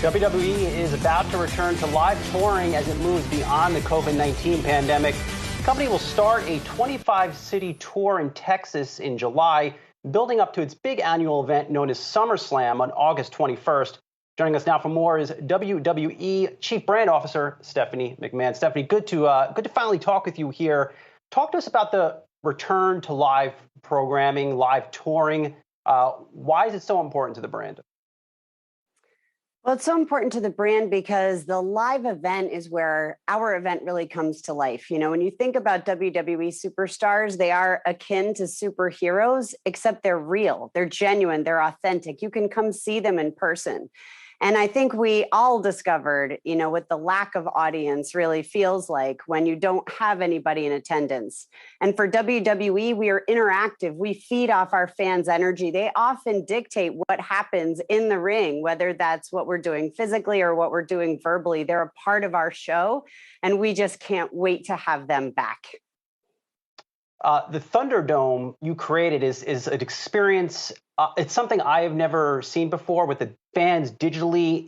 WWE is about to return to live touring as it moves beyond the COVID-19 pandemic. The company will start a 25-city tour in Texas in July, building up to its big annual event known as SummerSlam on August 21st. Joining us now for more is WWE Chief Brand Officer Stephanie McMahon. Stephanie, good to finally talk with you here. Talk to us about the return to live programming, live touring. Why is it so important to the brand? Well, it's so important to the brand because the live event is where our event really comes to life. You know, when you think about WWE superstars, they are akin to superheroes, except they're real, they're genuine, they're authentic. You can come see them in person. And I think we all discovered, you know, what the lack of audience really feels like when you don't have anybody in attendance. And for WWE, we are interactive. We feed off our fans' energy. They often dictate what happens in the ring, whether that's what we're doing physically or what we're doing verbally. They're a part of our show, and we just can't wait to have them back. The Thunderdome you created is an experience. It's something I have never seen before, with the fans digitally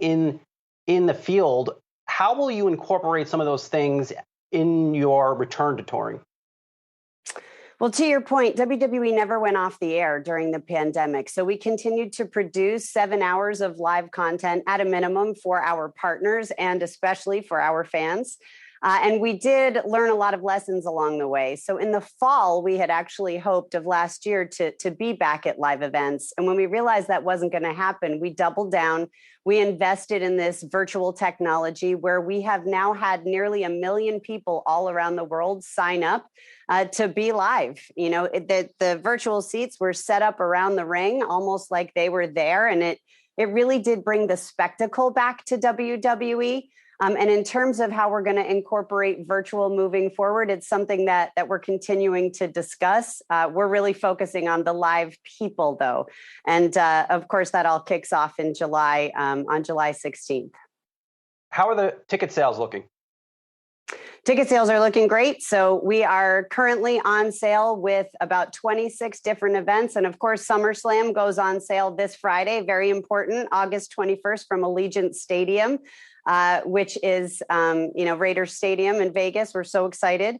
in the field. How will you incorporate some of those things in your return to touring? Well, to your point, WWE never went off the air during the pandemic. So we continued to produce 7 hours of live content at a minimum for our partners and especially for our fans. And we did learn a lot of lessons along the way. So in the fall, we had actually hoped of last year to be back at live events. And when we realized that wasn't going to happen, we doubled down. We invested in this virtual technology where we have now had nearly 1 million people all around the world sign up to be live. You know, the virtual seats were set up around the ring, almost like they were there. And it really did bring the spectacle back to WWE. And in terms of how we're going to incorporate virtual moving forward, it's something that we're continuing to discuss. We're really focusing on the live people, though. And of course, that all kicks off in July, on July 16th. How are the ticket sales looking? Ticket sales are looking great. So we are currently on sale with about 26 different events. And of course, SummerSlam goes on sale this Friday. Very important, August 21st from Allegiant Stadium. Which is, Raiders Stadium in Vegas. We're so excited.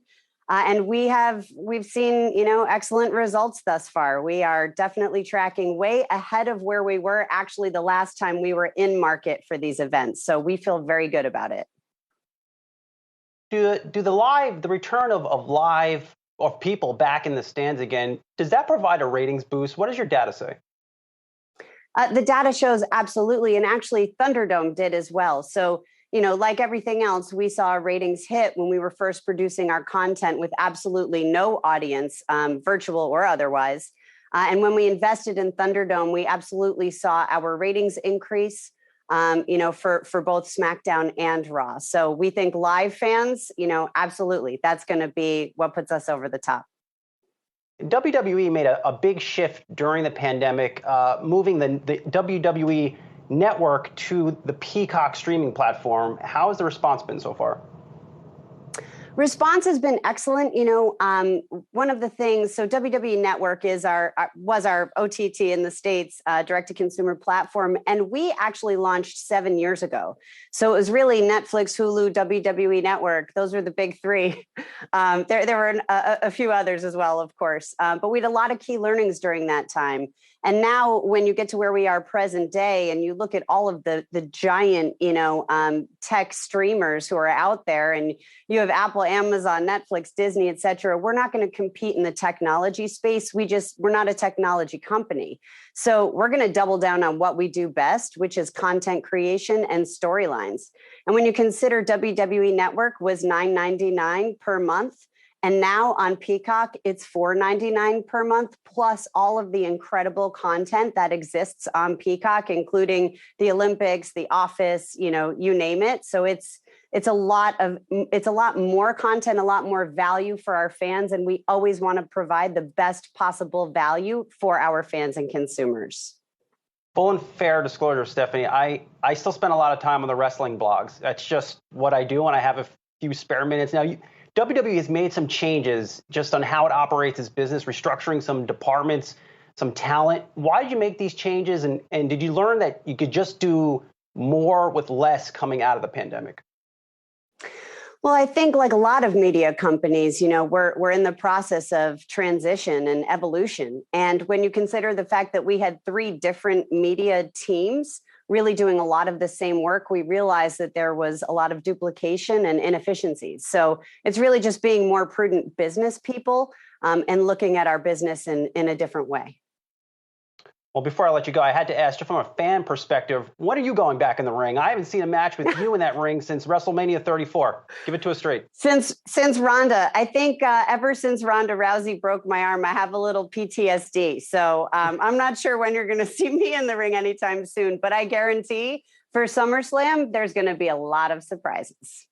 And we've seen, excellent results thus far. We are definitely tracking way ahead of where we were actually the last time we were in market for these events. So we feel very good about it. Do the return of live or people back in the stands again, does that provide a ratings boost? What does your data say? The data shows absolutely, and actually Thunderdome did as well. So, like everything else, we saw ratings hit when we were first producing our content with absolutely no audience, virtual or otherwise. And when we invested in Thunderdome, we absolutely saw our ratings increase, for both SmackDown and Raw. So we think live fans, absolutely, that's going to be what puts us over the top. WWE made a big shift during the pandemic, moving the WWE network to the Peacock streaming platform. How has the response been so far? Response has been excellent. One of the things, so WWE Network was our OTT in the States, direct-to-consumer platform, and we actually launched 7 years ago. So it was really Netflix, Hulu, WWE Network. Those were the big three. There were a few others as well, of course, but we had a lot of key learnings during that time. And now when you get to where we are present day and you look at all of the giant, tech streamers who are out there, and you have Apple, Amazon, Netflix, Disney, et cetera, we're not going to compete in the technology space. We're not a technology company. So we're going to double down on what we do best, which is content creation and storylines. And when you consider WWE Network was $9.99 per month, and now on Peacock, it's $4.99 per month, plus all of the incredible content that exists on Peacock, including the Olympics, The Office, you name it. So it's a lot more content, a lot more value for our fans, and we always want to provide the best possible value for our fans and consumers. Full and fair disclosure, Stephanie, I still spend a lot of time on the wrestling blogs. That's just what I do when I have a few spare minutes. Now, WWE has made some changes just on how it operates its business, restructuring some departments, some talent. Why did you make these changes? And did you learn that you could just do more with less coming out of the pandemic? Well, I think like a lot of media companies, we're in the process of transition and evolution. And when you consider the fact that we had 3 different media teams really doing a lot of the same work, we realized that there was a lot of duplication and inefficiencies. So it's really just being more prudent business people and looking at our business in a different way. Well, before I let you go, I had to ask, just from a fan perspective, when are you going back in the ring? I haven't seen a match with you in that ring since WrestleMania 34. Give it to us straight. Since Ronda, I think ever since Ronda Rousey broke my arm, I have a little PTSD. So I'm not sure when you're going to see me in the ring anytime soon, but I guarantee for SummerSlam, there's going to be a lot of surprises.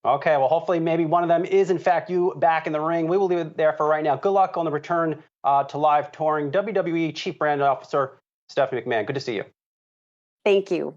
Okay, well, hopefully maybe one of them is, in fact, you back in the ring. We will leave it there for right now. Good luck on the return to live touring. WWE Chief Brand Officer Stephanie McMahon, good to see you. Thank you.